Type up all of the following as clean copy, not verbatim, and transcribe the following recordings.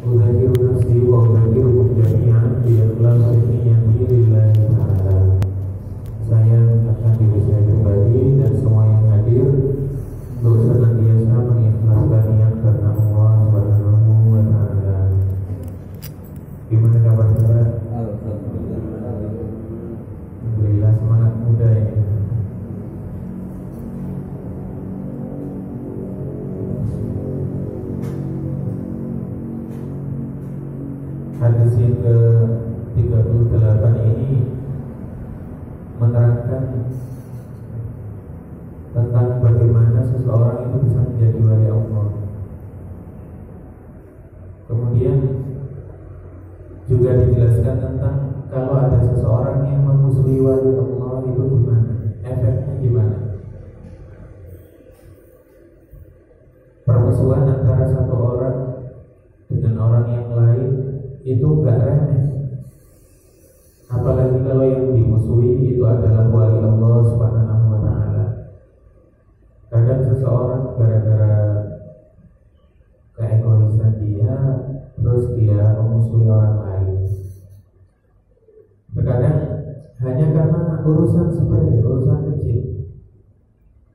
Udzakiru nafsi wa udzakirukum jami'an bi ikhlasi niyyati lillahi ta'ala. Saya mengingatkan diri saya pribadi dan semua yang hadir untuk senantiasa mengikhlaskan niat karena Allah Subhanahu wa ta'ala. Gimana kabar saudara? Alhamdulillah, semangat muda ya. Hadis yang ke-38 ini menerangkan tentang bagaimana seseorang itu bisa menjadi wali Allah. Kemudian juga dijelaskan tentang kalau ada seseorang yang memusuhi wali Allah itu gimana, efeknya gimana. Permusuhan antara satu orang dengan orang yang lain itu gak remeh, apalagi kalau yang dimusuhi itu adalah wali Allah Subhanahu wa ta'ala. Kadang seseorang gara-gara keegoisan dia, terus dia memusuhi orang lain. Terkadang hanya karena urusan sepele, urusan kecil,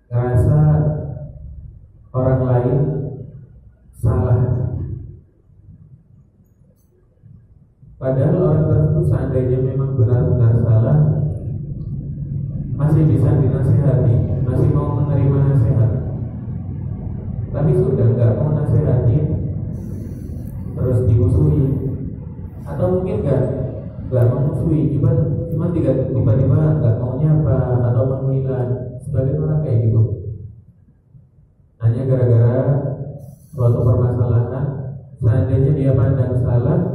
ngerasa orang lain salah. Padahal orang tersebut seandainya memang benar-benar salah, masih bisa dinasihati, masih mau menerima nasihat. Tapi sudah gak mau nasihati, terus dimusuhi. Atau mungkin gak memusuhi, cuma tiba-tiba gak maunya apa, atau menghilang, sebagaimana kayak gitu. Hanya gara-gara suatu permasalahan, seandainya dia pandang salah,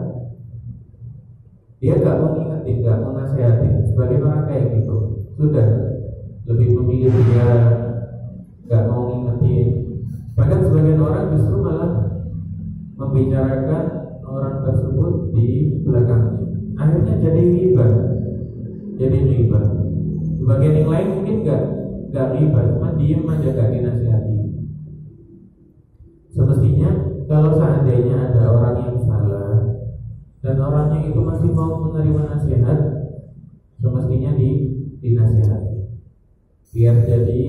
dia gak mau ngingetin, gak mau nasihatin, sebagaimana kayak gitu. Sudah lebih memilih dia gak mau ngingetin. Bahkan sebagian orang justru malah membicarakan orang tersebut di belakangnya. Akhirnya jadi riba. Sebagian yang lain mungkin gak riba, cuma diem aja, gak dinasihati. Semestinya kalau seandainya ada orang yang salah dan orangnya itu masih mau menerima nasihat, semestinya dinasihati, biar jadi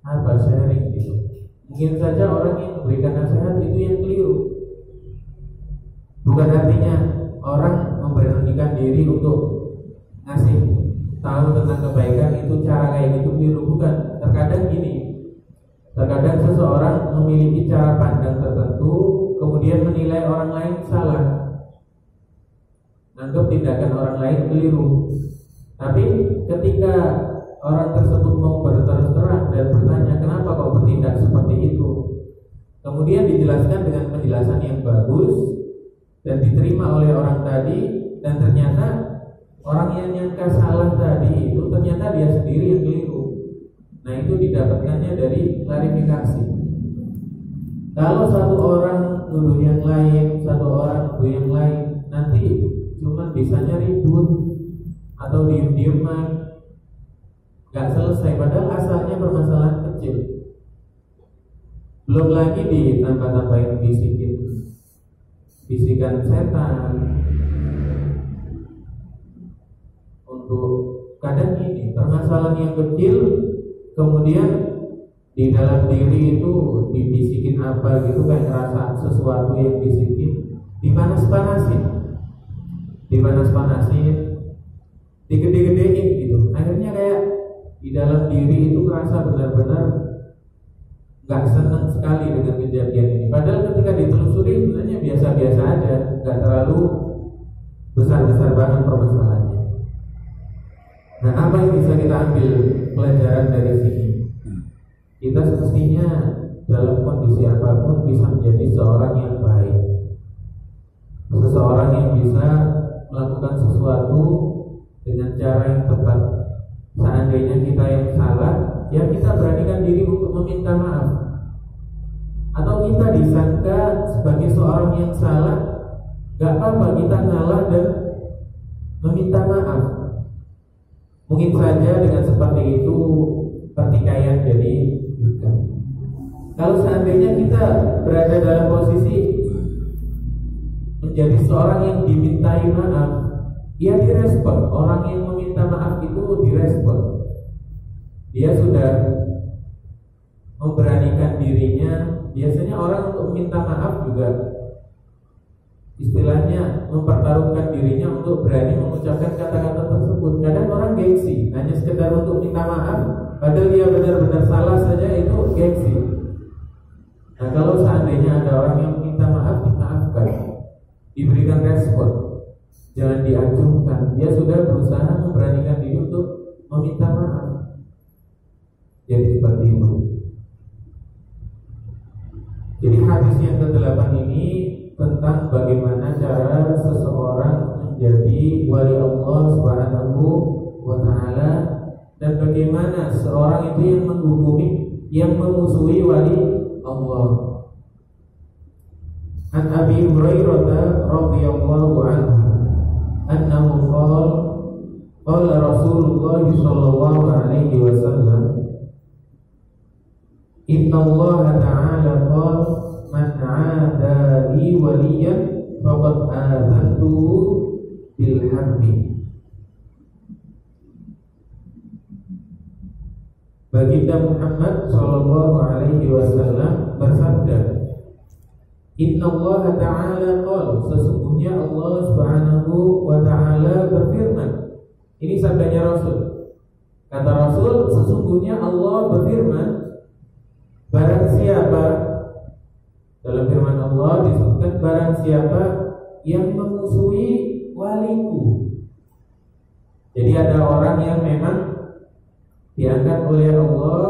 sharing gitu. Mungkin saja orang yang memberikan nasihat itu yang keliru. Bukan artinya orang memberanikan diri untuk ngasih tahu tentang kebaikan itu cara kayak gitu keliru. Bukan. Terkadang gini, terkadang seseorang memiliki cara pandang tertentu, kemudian menilai orang lain salah, anggap tindakan orang lain keliru. Tapi ketika orang tersebut mau berterus terang dan bertanya kenapa kau bertindak seperti itu, kemudian dijelaskan dengan penjelasan yang bagus dan diterima oleh orang tadi, dan ternyata orang yang nyangka salah tadi itu ternyata dia sendiri yang keliru. Nah, itu didapatkannya dari klarifikasi. Kalau satu orang nuduh yang lain, satu orang nuduh yang lain, nanti cuma bisanya ribut atau diem-dieman, gak selesai. Padahal asalnya permasalahan kecil. Belum lagi ditambah-tambahin bisikan setan. Untuk kadang gini, permasalahan yang kecil kemudian di dalam diri itu dibisikin apa gitu, kayak ngerasa sesuatu yang bisikin, dipanas-panasin, digede-gedein gitu. Akhirnya kayak di dalam diri itu merasa benar-benar gak senang sekali dengan kejadian ini. Padahal ketika ditelusuri sebenarnya biasa-biasa aja, gak terlalu besar-besar banget permasalahannya. Nah, apa yang bisa kita ambil pelajaran dari sini? Kita semestinya dalam kondisi apapun bisa menjadi seorang yang baik, seseorang yang bisa melakukan sesuatu dengan cara yang tepat. Seandainya kita yang salah, ya kita beranikan diri untuk meminta maaf. Atau kita disangka sebagai seorang yang salah, gak apa-apa kita ngalah dan meminta maaf. Mungkin saja dengan seperti itu pertikaian jadi bukan. Kalau seandainya kita berada dalam posisi menjadi seorang yang dimintai maaf, ia direspon. Orang yang meminta maaf itu direspon. Dia sudah memberanikan dirinya. Biasanya orang untuk meminta maaf juga istilahnya mempertaruhkan dirinya untuk berani mengucapkan kata-kata tersebut. Kadang orang gengsi, hanya sekedar untuk minta maaf, padahal dia benar-benar salah saja, itu gengsi. Nah, kalau seandainya ada orang yang minta maaf, dimaafkan, diberikan respon, jangan diacuhkan. Dia sudah berusaha memberanikan diri untuk meminta maaf. Jadi seperti itu. Jadi hadis yang ke-8 ini tentang bagaimana cara seseorang menjadi wali Allah Subhanahu wa ta'ala, dan bagaimana seorang itu yang menghukumi, yang memusuhi wali Allah. An Abi Hurairah radhiyallahu anhu annahu qala Rasulullah sallallahu alaihi wasallam, inna Allah ta'ala qala man 'ada li waliyan faqad azantuhu bil harbi. Baginda Muhammad sallallahu alaihi wasallam bersabda, inna Allah ta'ala qala, sesungguhnya Allah Subhanahu wa ta'ala berfirman. Ini sabdanya Rasul. Kata Rasul, sesungguhnya Allah berfirman, barang siapa, dalam firman Allah disebutkan, barang siapa yang memusuhi waliku. Jadi ada orang yang memang diangkat oleh Allah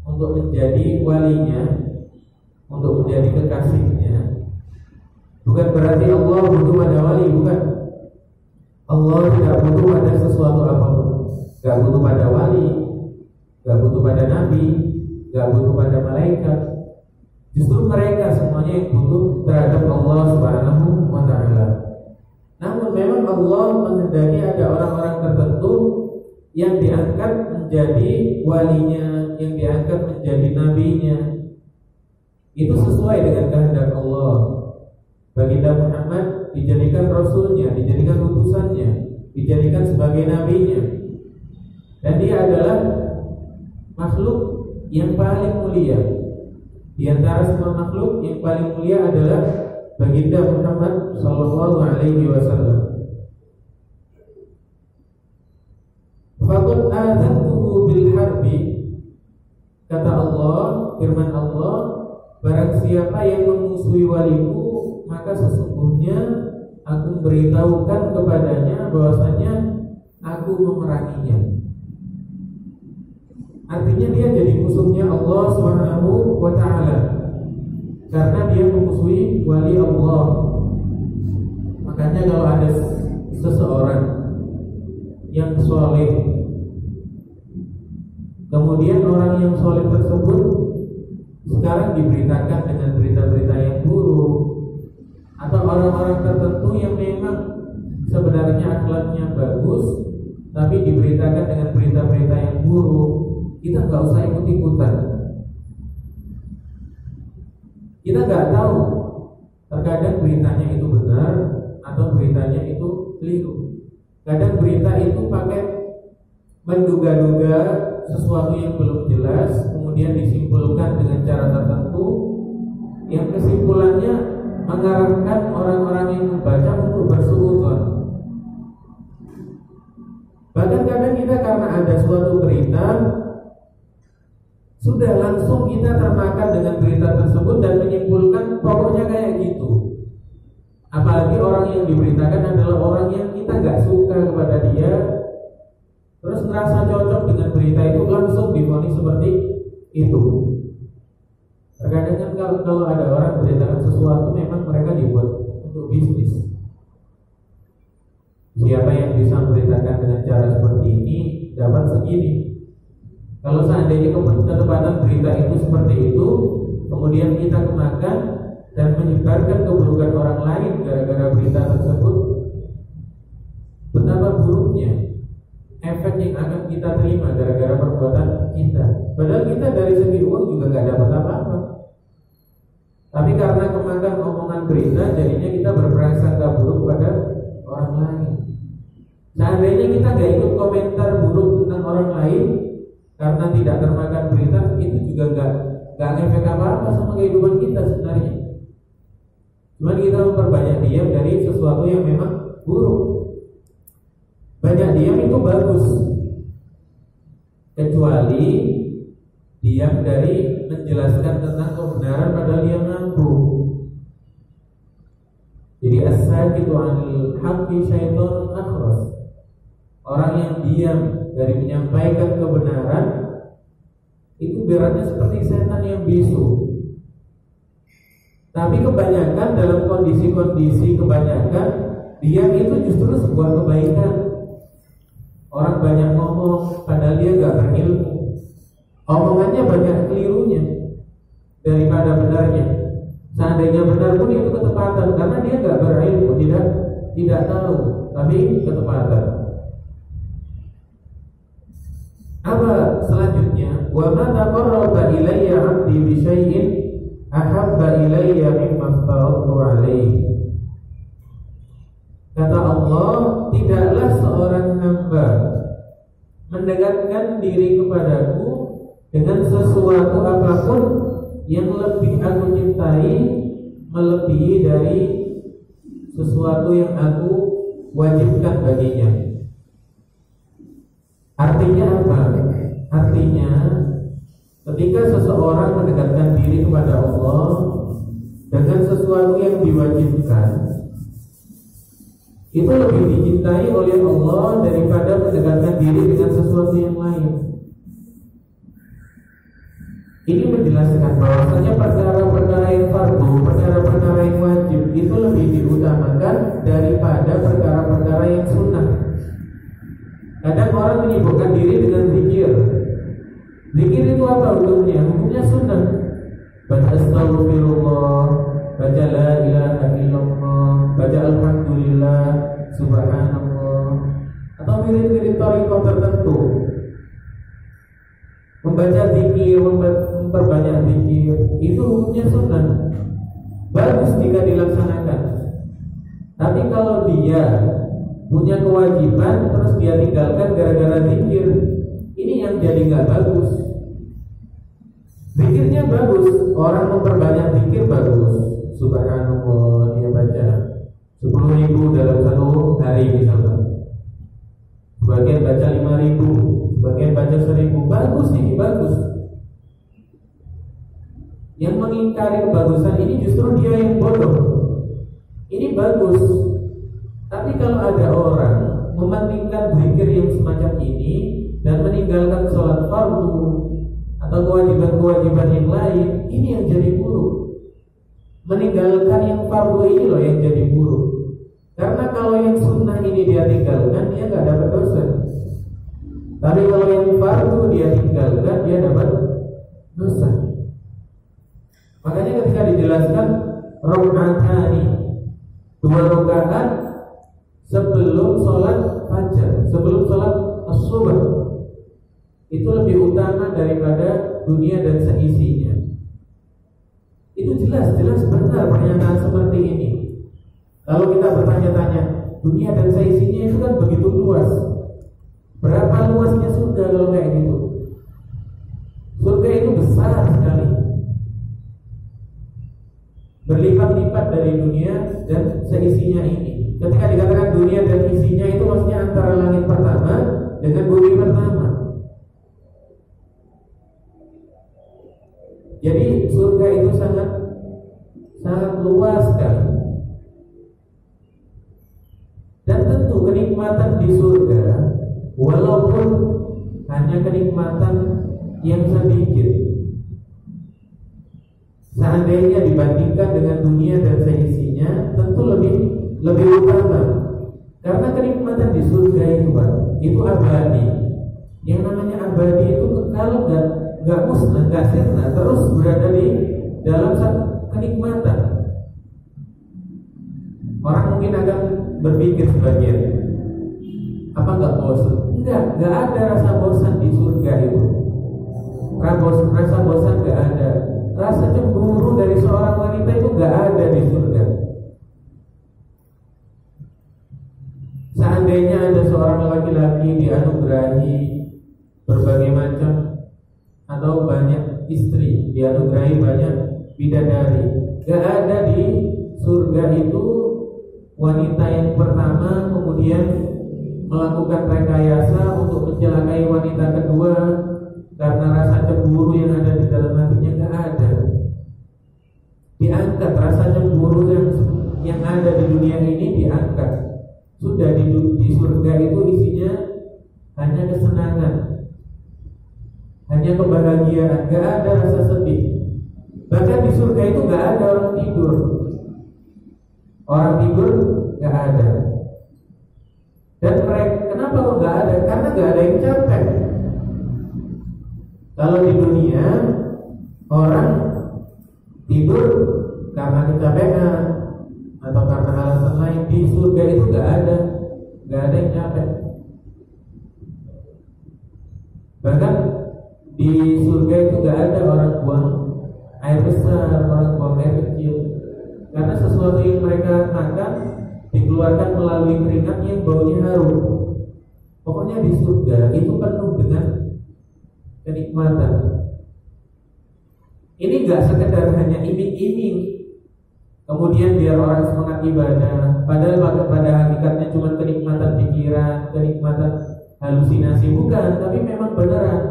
untuk menjadi walinya, untuk menjadi kekasihnya. Bukan berarti Allah butuh pada wali, bukan. Allah tidak butuh pada sesuatu apapun. Gak butuh pada wali, gak butuh pada nabi, gak butuh pada malaikat. Justru mereka semuanya yang butuh terhadap Allah Subhanahu wa ta'ala. Namun memang Allah menghendaki ada orang-orang tertentu yang diangkat menjadi walinya, yang diangkat menjadi nabinya. Itu sesuai dengan kehendak Allah. Baginda Muhammad dijadikan rasulnya, dijadikan utusannya, dijadikan sebagai nabinya. Dan dia adalah makhluk yang paling mulia. Di antara semua makhluk yang paling mulia adalah Baginda Muhammad sallallahu alaihi wasallam. Faqad azantuhu bil harbi. Kata Allah, firman Allah, barang siapa yang memusuhi waliku, maka sesungguhnya aku beritahukan kepadanya bahwasanya aku memeranginya. Artinya dia jadi musuhnya Allah Subhanahu wa ta'ala karena dia memusuhi wali Allah. Makanya kalau ada seseorang yang soleh, kemudian orang yang soleh tersebut sekarang diberitakan dengan berita-berita yang buruk, atau orang-orang tertentu yang memang sebenarnya akhlaknya bagus tapi diberitakan dengan berita-berita yang buruk, kita nggak usah ikut-ikutan. Kita nggak tahu terkadang beritanya itu benar atau beritanya itu keliru. Kadang berita itu pakai menduga-duga sesuatu yang belum jelas, kemudian disimpulkan dengan cara tertentu, yang kesimpulannya mengarahkan orang-orang yang membaca untuk bersuudzon. Bahkan kadang kita karena ada suatu berita, sudah langsung kita termakan dengan berita tersebut dan menyimpulkan pokoknya kayak gitu. Apalagi orang yang diberitakan adalah orang yang kita nggak suka kepada dia, terus merasa cocok dengan berita itu, langsung divonis seperti itu. Terkadang kan kalau ada orang beritakan sesuatu, memang mereka dibuat untuk bisnis. Siapa yang bisa memberitakan dengan cara seperti ini dapat segini. Kalau seandainya ketepatan berita itu seperti itu, kemudian kita kemakan dan menyebarkan keburukan orang lain gara-gara berita tersebut, betapa buruknya efek yang akan kita terima gara-gara perbuatan kita. Padahal kita dari segi uang juga gak dapat apa-apa. Tapi karena kemakan omongan berita, jadinya kita berprasangka buruk pada orang lain. Seandainya kita gak ikut komentar buruk tentang orang lain karena tidak termakan berita, itu juga gak ngefek apa-apa sama kehidupan kita sebenarnya. Cuman kita memperbanyak diam dari sesuatu yang memang buruk. Banyak diam itu bagus, kecuali diam dari menjelaskan tentang kebenaran padahal dia mampu. Jadi as-sakitu 'anil haqqi syaitonun akhras. Orang yang diam dari menyampaikan kebenaran itu beratnya seperti setan yang bisu. Tapi kebanyakan dalam kondisi-kondisi kebanyakan diam itu justru sebuah kebaikan. Orang banyak ngomong padahal dia gak berilmu, omongannya banyak kelirunya daripada benarnya. Seandainya benar pun itu ketepatan, karena dia gak berilmu, tidak tahu, tapi ketepatan. Apa selanjutnya? Wa ma taqarraba ilayya 'abdi bi syai'in ahabba ilayya mimma aftaradtu 'alaihi. Kata Allah, tidaklah seorang hamba mendekatkan diri kepadaku dengan sesuatu apapun yang lebih aku cintai melebihi dari sesuatu yang aku wajibkan baginya. Artinya apa? Artinya ketika seseorang mendekatkan diri kepada Allah dengan sesuatu yang diwajibkan, itu lebih dicintai oleh Allah daripada mendekatkan diri dengan sesuatu yang lain. Ini menjelaskan bahwasanya perkara-perkara yang fardu, perkara-perkara yang wajib itu lebih diutamakan daripada perkara-perkara yang sunnah. Kadang orang menyibukkan diri dengan zikir. Zikir itu apa hukumnya? Hukumnya sunnah. Baca astagfirullah, baca la ilaha illallah, baca alhamdulillah, subhanallah, atau wirid-wirid thariqah tertentu. Membaca zikir, memperbanyak zikir, itu hukumnya sunnah. Bagus jika dilaksanakan. Tapi kalau dia punya kewajiban terus dia tinggalkan gara-gara zikir, ini yang jadi nggak bagus. Zikirnya bagus, orang memperbanyak zikir bagus. Subhanallah dia baca 10.000 dalam satu hari misalnya. Sebagian baca 5.000, sebagian baca 1.000. Bagus, ini bagus. Yang mengingkari kebagusan ini justru dia yang bodoh. Ini bagus. Tapi kalau ada orang mementingkan zikir yang semacam ini dan meninggalkan sholat fardu atau kewajiban-kewajiban yang lain, ini yang jadi buruk. Meninggalkan yang fardu ini loh yang jadi buruk. Karena kalau yang sunnah ini dia tinggalkan, dia nggak dapat dosa. Tapi kalau yang fardu dia tinggalkan, dia dapat dosa. Makanya ketika dijelaskan rakaatani, 2 rakaat sebelum sholat fajar, sebelum sholat as-subh, itu lebih utama daripada dunia dan seisinya. Itu jelas benar pernyataan seperti ini. Kalau kita bertanya-tanya, dunia dan seisinya itu kan begitu luas. Berapa luasnya surga kalau kayak gitu? Surga itu besar sekali, berlipat-lipat dari dunia dan seisinya ini. Ketika dikatakan dunia dan isinya itu maksudnya antara langit pertama dengan bumi pertama. Jadi surga itu sangat luas sekali. Dan tentu kenikmatan di surga, walaupun hanya kenikmatan yang sedikit, seandainya dibandingkan dengan dunia dan seisinya, tentu lebih utama. Karena kenikmatan di surga itu Pak, itu abadi. Yang namanya abadi itu kekal, gak musnah, gak sirna, terus berada di dalam satu kenikmatan. Orang mungkin akan berpikir sebagian, apa gak bosan? Enggak ada rasa bosan di surga itu. Rasa bosan gak ada. rasa cemburu dari seorang wanita itu gak ada di surga. Seandainya ada seorang laki-laki dianugerahi berbagai macam atau banyak istri, dianugerahi banyak bidadari, gak ada di surga itu wanita yang pertama kemudian melakukan rekayasa untuk mencelakai wanita kedua karena rasa cemburu yang ada di dalam hatinya. Gak ada. Diangkat rasa cemburu yang ada di dunia ini, diangkat. Sudah di surga itu isinya hanya kesenangan, hanya kebahagiaan. Gak ada rasa sedih. Bahkan di surga itu gak ada orang tidur. Orang tidur gak ada. Dan mereka, kenapa kok gak ada? Karena gak ada yang capek. Kalau di dunia orang tidur karena kecapean atau karena alasan lain, di surga itu gak ada yang capek. Bahkan di surga itu gak ada orang buang air besar, orang buang air kecil. Karena sesuatu yang mereka makan dikeluarkan melalui keringat yang baunya harum. Pokoknya di surga itu penuh dengan kenikmatan. Ini gak sekedar hanya iming-iming kemudian biar orang semangat ibadah, padahal pada hakikatnya cuma kenikmatan pikiran, kenikmatan halusinasi. Bukan, tapi memang beneran.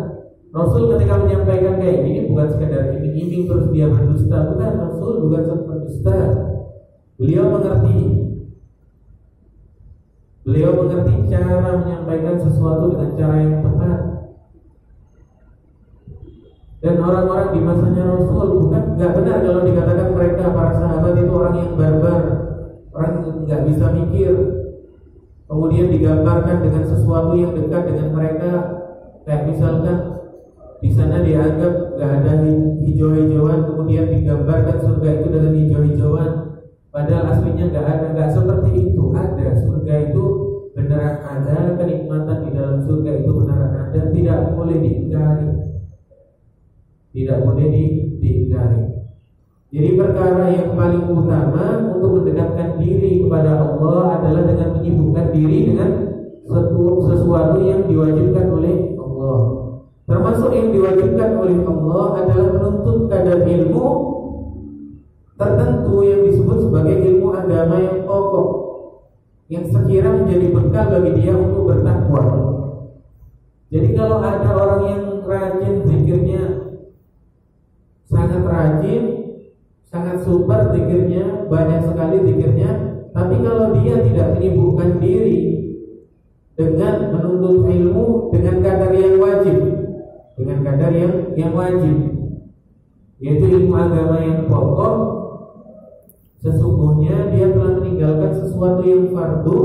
Rasul ketika menyampaikan kayak gini bukan sekedar iming-iming terus dia berdusta. Bukan, Rasul bukan berdusta. Beliau mengerti cara menyampaikan sesuatu dengan cara yang tepat. Dan orang-orang di masanya Rasul bukan, nggak benar kalau dikatakan mereka para sahabat itu orang yang barbar, orang yang nggak bisa mikir. Kemudian digambarkan dengan sesuatu yang dekat dengan mereka, kayak misalkan di sana dianggap nggak ada hijau-hijauan, kemudian digambarkan surga itu dengan hijau-hijauan, padahal aslinya nggak seperti itu. Ada surga itu beneran ada, kenikmatan di dalam surga itu beneran ada, tidak boleh diingkari. Tidak boleh diingkari. Jadi perkara yang paling utama untuk mendekatkan diri kepada Allah adalah dengan menyibukkan diri dengan sesuatu yang diwajibkan oleh Allah. Termasuk yang diwajibkan oleh Allah adalah menuntut kadar ilmu tertentu yang disebut sebagai ilmu agama yang pokok, yang sekira menjadi bekal bagi dia untuk bertakwa. Jadi kalau ada orang yang rajin zikirnya, sangat rajin, sangat super zikirnya, banyak sekali zikirnya, tapi kalau dia tidak menyibukkan diri dengan menuntut ilmu dengan kadar yang wajib, yaitu ilmu agama yang pokok, sesungguhnya dia telah meninggalkan sesuatu yang fardu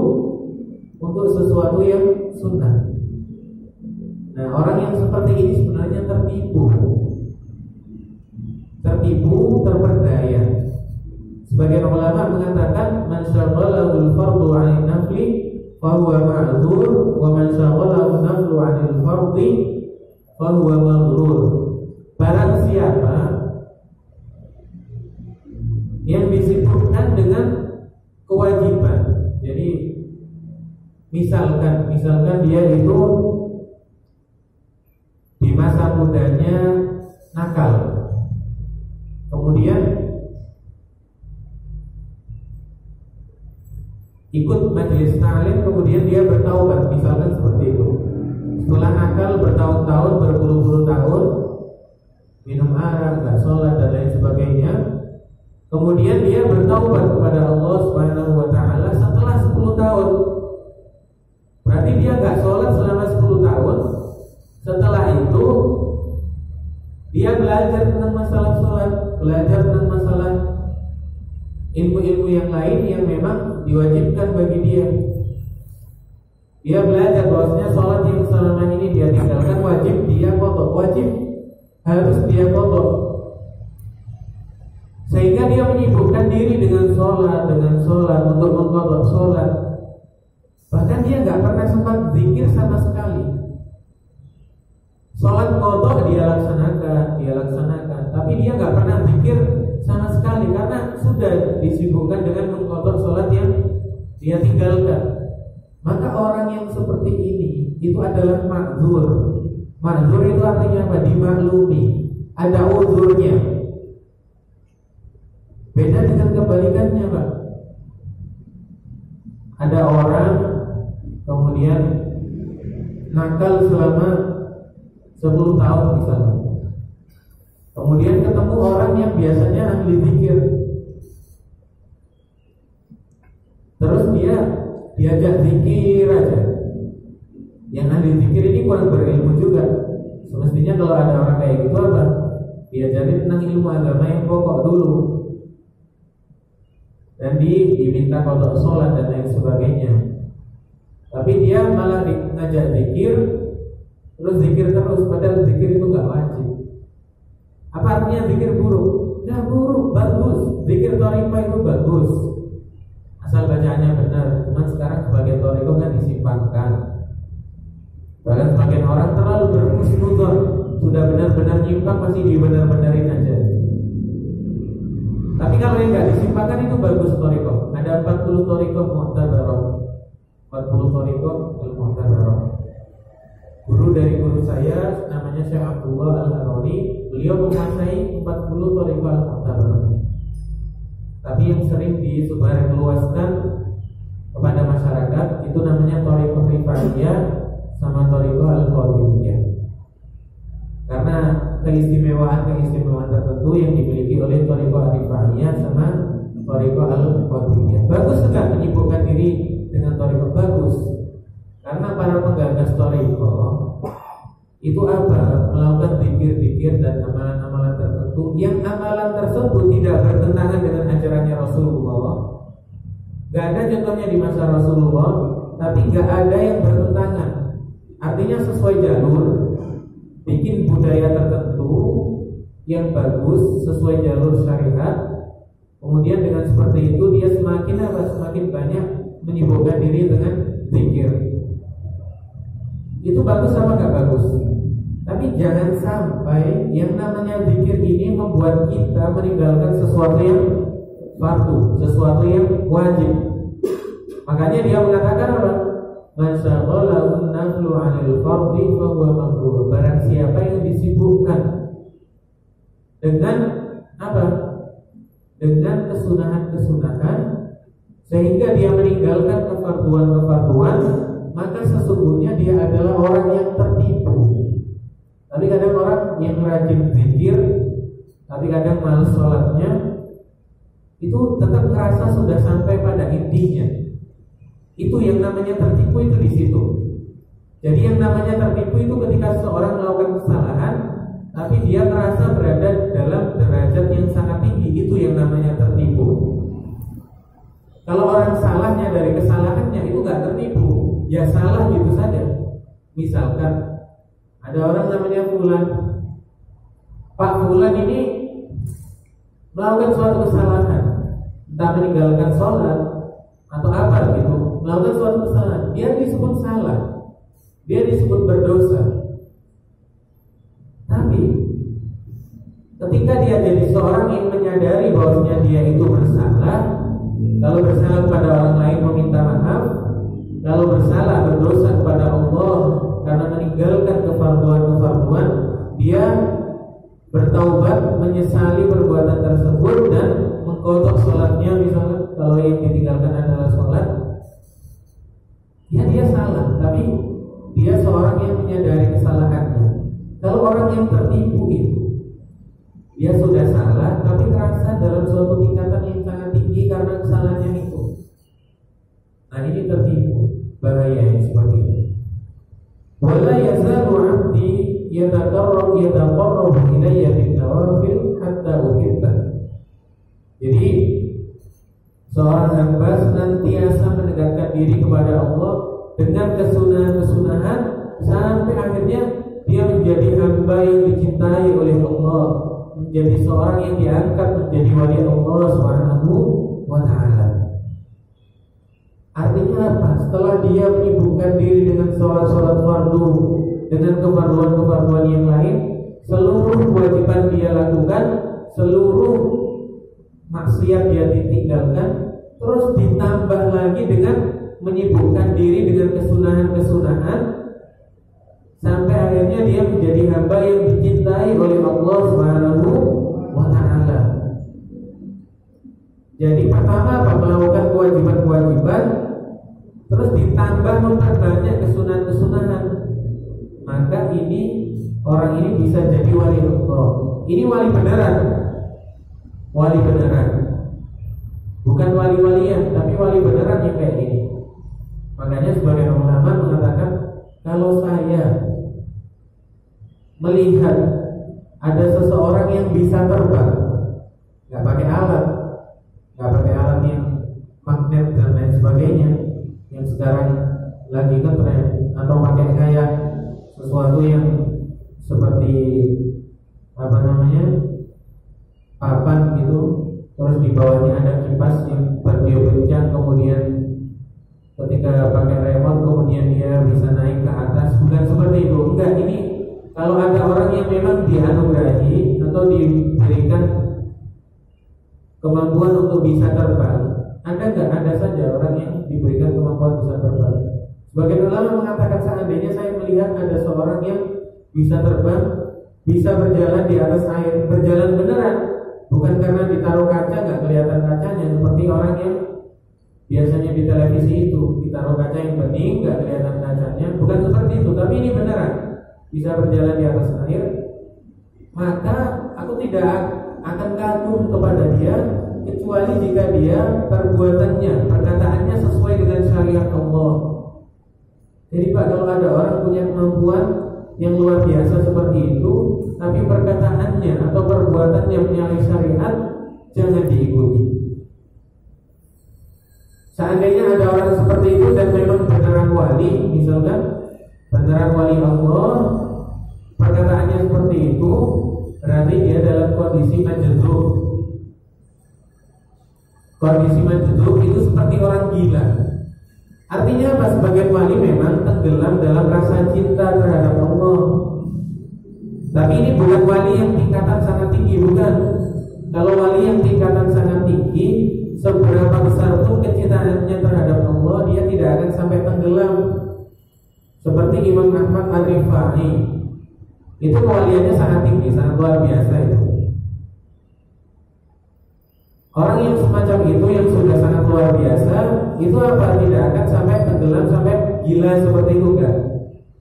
untuk sesuatu yang sunnah. Nah, orang yang seperti ini sebenarnya terperdaya. Sebagian ulama mengatakan man syaghalahu al-fardu 'anil nafli fa huwa ma'dzur wa man syaghalahu an-naflu 'anil fardhi fa huwa maghrur. Barang siapa yang disibukkan dengan kewajiban. Jadi misalkan dia itu di masa mudanya nakal, kemudian ikut majelis ta'lim, kemudian dia bertaubat, misalkan seperti itu. Setelah nakal bertahun-tahun, berpuluh-puluh tahun, minum arak, gak sholat dan lain sebagainya, kemudian dia bertaubat kepada Allah Subhanahu wa ta'ala setelah 10 tahun. Berarti dia gak sholat selama 10 tahun. Setelah itu dia belajar tentang masalah sholat, belajar tentang masalah ilmu-ilmu yang lain yang memang diwajibkan bagi dia. Dia belajar bahwasanya sholat yang selama ini dia tinggalkan wajib dia qadha, wajib harus dia qadha. Sehingga dia menyibukkan diri dengan sholat untuk mengqadha sholat. Bahkan dia nggak pernah sempat zikir sama sekali. Sholat qadha dia laksanakan, tapi dia nggak pernah zikir sama sekali karena sudah disibukkan dengan mengkodok sholat yang dia tinggalkan. Maka orang yang seperti ini itu adalah ma'dzur. Ma'dzur itu artinya apa? Dimaklumi, ada uzurnya. Beda dengan kebalikannya, Pak. Ada orang kemudian nakal selama 10 tahun misalnya. Kemudian ketemu orang yang biasanya ahli zikir. Terus dia diajak zikir aja. Yang ahli zikir ini kurang berilmu juga. Semestinya kalau ada orang kayak gitu apa? Diajarin tentang ilmu agama yang pokok dulu. Dan diminta kodok sholat dan lain sebagainya. Tapi dia malah ngajak zikir, terus zikir terus, padahal zikir itu gak wajib. Apa artinya zikir buruk? Gak buruk, bagus. Zikir thariqah itu bagus, asal bacaannya benar. Cuman sekarang sebagian thariqah kan disimpangkan. Bahkan sebagian orang terlalu berhusnudzon, sudah benar-benar nyimpang masih dibenar-benarin aja. Tapi kalau yang gak disimpangkan itu bagus thariqah. Ada 40 thariqah mu'tabarah, 40 thariqah al-mu'tabarah. Guru dari guru saya namanya Syekh Abdullah Al-Haroni. Beliau menguasai 40 thariqah al-mu'tabarah. Tapi yang sering disebarluaskan kepada masyarakat itu namanya thariqah rifaiyah sama thariqah al-qadiriyah. Karena keistimewaan tertentu yang dimiliki oleh thariqah rifaiyah sama thariqah al-qadiriyah. Bagus enggak menyibukkan diri dengan thariqah? Bagus. Karena para penggagas thariqah itu apa? Melakukan zikir-zikir dan amalan-amalan tertentu yang amalan tersebut tidak bertentangan dengan ajarannya Rasulullah. Gak ada contohnya di masa Rasulullah, tapi gak ada yang bertentangan. Artinya sesuai jalur, bikin budaya tertentu yang bagus sesuai jalur syariat. Kemudian dengan seperti itu dia semakin banyak menyibukkan diri dengan zikir. Itu bagus sama gak bagus? Tapi jangan sampai yang namanya zikir ini membuat kita meninggalkan sesuatu yang fardu, sesuatu yang wajib. Makanya dia mengatakan apa? Masyaghalahun naflu 'anil fardhi fa huwa makruh. Barang siapa yang disibukkan dengan apa? Dengan kesunahan-kesunahan sehingga dia meninggalkan kefarduan-kefarduan, maka sesungguhnya dia adalah orang yang tertipu. Tapi kadang orang yang rajin zikir, tapi kadang malas sholatnya, itu tetap merasa sudah sampai pada intinya. Itu yang namanya tertipu, itu di situ. Jadi yang namanya tertipu itu ketika seorang melakukan kesalahan, tapi dia merasa berada dalam derajat yang sangat tinggi, itu yang namanya tertipu. Kalau orang salahnya dari kesalahannya itu gak tertipu, ya salah gitu saja. Misalkan ada orang namanya Fulan, Pak Fulan ini melakukan suatu kesalahan, entah meninggalkan sholat atau apa gitu, melakukan suatu kesalahan, dia disebut salah, dia disebut berdosa. Tapi ketika dia jadi seorang yang menyadari bahwasanya dia itu bersalah, kalau bersalah kepada orang lain meminta maaf, kalau bersalah berdosa kepada Allah karena meninggalkan kefarduan-kefarduan, dia bertaubat, menyesali perbuatan tersebut dan mengkodok sholatnya. Misalnya kalau yang ditinggalkan adalah sholat, ya dia salah, tapi dia seorang yang menyadari kesalahannya. Kalau orang yang tertipu itu, dia sudah salah tapi terasa dalam suatu tingkatan yang sangat tinggi karena kesalahannya itu. Nah ini tertipu, bahaya yang seperti itu. Wala yazalu 'abdi yataqarrabu ilayya bin nawafil hatta uhibba. Jadi seorang hamba senantiasa mendekatkan diri kepada Allah dengan kesunahan-kesunahan sampai akhirnya dia menjadi hamba yang dicintai oleh Allah, menjadi seorang yang diangkat menjadi wali Allah Subhanahu wa ta'ala. Artinya apa? Setelah dia menyibukkan diri dengan sholat-sholat fardu, dengan kefarduan-kefarduan yang lain, seluruh kewajiban dia lakukan, seluruh maksiat dia ditinggalkan, terus ditambah lagi dengan menyibukkan diri dengan kesunahan-kesunahan, sampai akhirnya dia menjadi hamba yang dicintai oleh Allah Subhanahu wa Ta'ala. Jadi pertama melakukan kewajiban-kewajiban, terus ditambah memperbanyak kesunahan-kesunahan, maka orang ini bisa jadi wali Allah. Ini wali beneran, wali beneran, bukan wali-walian, tapi wali beneran yang kayak ini. Makanya sebagian ulama mengatakan, kalau saya melihat ada seseorang yang bisa terbang, nggak pakai alat yang magnet dan lain sebagainya, yang sekarang lagi ngetren, atau pakai kayak sesuatu yang seperti papan gitu, terus di bawahnya ada kipas yang bertiup kencang, kemudian ketika pakai remote kemudian dia bisa naik ke atas. Bukan seperti itu. Enggak, ini kalau ada orang yang memang dianugerahi atau diberikan kemampuan untuk bisa terbang, ada saja orang yang diberikan kemampuan bisa terbang. Sebagian ulama mengatakan, seandainya saya melihat ada seorang yang bisa terbang, bisa berjalan di atas air, berjalan beneran, bukan karena ditaruh kaca nggak kelihatan kacanya seperti orang yang biasanya di televisi itu ditaruh kaca yang bening nggak kelihatan kacanya, bukan seperti itu, tapi ini beneran bisa berjalan di atas air, maka aku tidak akan kagum kepada dia kecuali jika dia perbuatannya, perkataannya sesuai dengan syariat Allah. Jadi Pak, kalau ada orang punya kemampuan yang luar biasa seperti itu, tapi perkataannya atau perbuatannya menyalahi syariat, jangan diikuti. Seandainya ada orang seperti itu dan memang beneran wali, misalkan beneran wali Allah, perkataannya seperti itu, berarti dia dalam kondisi majdzub. Kondisi majdzub itu seperti orang gila. Artinya apa? Sebagian wali memang tenggelam dalam rasa cinta terhadap Allah. Tapi ini bukan wali yang tingkatan sangat tinggi, bukan. Kalau wali yang tingkatan sangat tinggi, seberapa besar pun kecintaannya terhadap Allah, dia tidak akan sampai tenggelam. Seperti Imam Ahmad Ar-Rifai, itu kewaliannya sangat tinggi, sangat luar biasa itu. Orang yang semacam itu yang sudah sangat luar biasa, itu apa? Tidak akan sampai tenggelam, sampai gila seperti itu, enggak.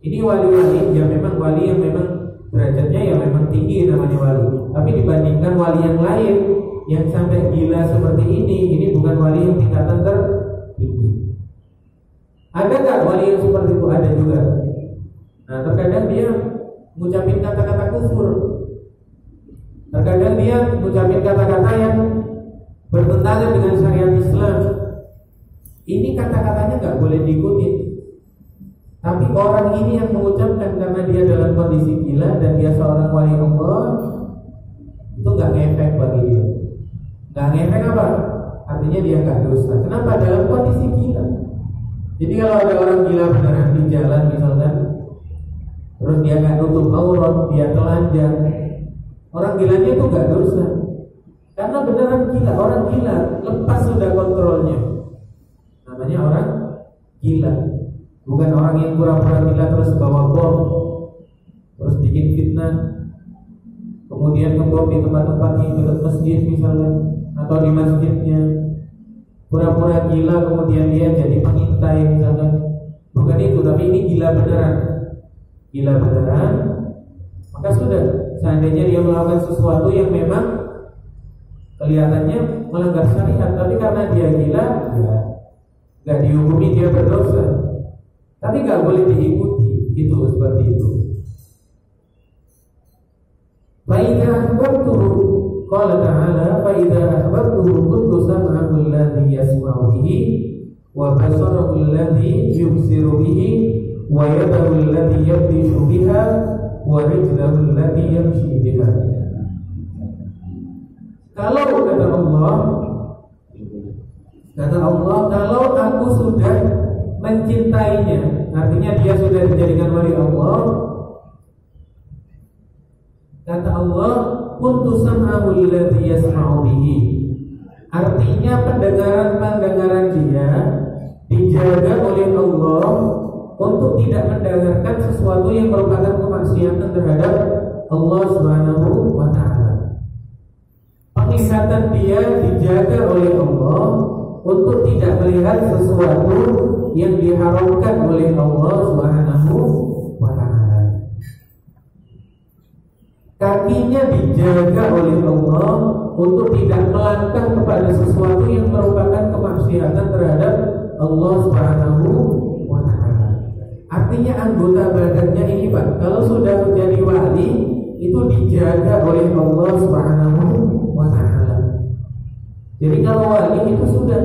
Ini wali-wali yang memang wali yang memang derajatnya yang memang tinggi, namanya wali. Tapi dibandingkan wali yang lain yang sampai gila seperti ini bukan wali yang tingkatan tertinggi. Ada nggak wali yang seperti itu? Ada juga. Nah, terkadang dia mengucapkan kata-kata kufur, terkadang dia mengucapkan kata-kata yang bertentangan dengan syariat Islam. Ini kata-katanya nggak boleh diikuti. Tapi orang ini yang mengucapkan karena dia dalam kondisi gila dan dia seorang wali Allah, itu nggak ngefek bagi dia. Nggak ngefek apa? Artinya dia nggak dosa. Kenapa? Dalam kondisi gila. Jadi kalau ada orang gila beneran di jalan misalkan, terus dia nggak tutup aurat, dia telanjang, orang gilanya itu nggak dosa. Karena beneran gila, orang gila lepas sudah kontrolnya. Namanya orang gila. Bukan orang yang pura-pura gila terus bawa bom, terus bikin fitnah, kemudian ngebom di tempat-tempat yang dekat masjid misalnya, atau di masjidnya. Pura-pura gila kemudian dia jadi pengintai misalnya. Bukan itu, tapi ini gila beneran. Gila beneran. Maka sudah, seandainya dia melakukan sesuatu yang memang kelihatannya melanggar syariat, tapi karena dia gila, ya nggak dihukumi dia berdosa. Tapi nggak boleh diikuti, itu seperti itu. Fa'idha ahbabtuhu, qala ta'ala, fa'idha ahbabtuhu kuntu sam'ahu alladhi yasma'u bihi, wa basarahu alladhi yubsiru bihi, wa yadahu alladhi yabtishu biha, wa rijlahu alladhi yamshi biha. Kalau kata Allah, kalau aku sudah mencintainya, artinya dia sudah dijadikan wali Allah, Kata Allah, kuntu sam'ahul ladzi yasma'u bihi. Artinya pendengaran dia dijaga oleh Allah untuk tidak mendengarkan sesuatu yang merupakan kemaksiatan terhadap Allah Subhanahu wa taala. Penglihatan dia dijaga oleh Allah untuk tidak melihat sesuatu yang diharamkan oleh Allah Subhanahu wa taala. Kakinya dijaga oleh Allah untuk tidak melangkah kepada sesuatu yang merupakan kemaksiatan terhadap Allah Subhanahu wa taala. Artinya anggota badannya ini Pak, kalau sudah menjadi wali itu dijaga oleh Allah Subhanahu wa taala. Jadi kalau wali itu sudah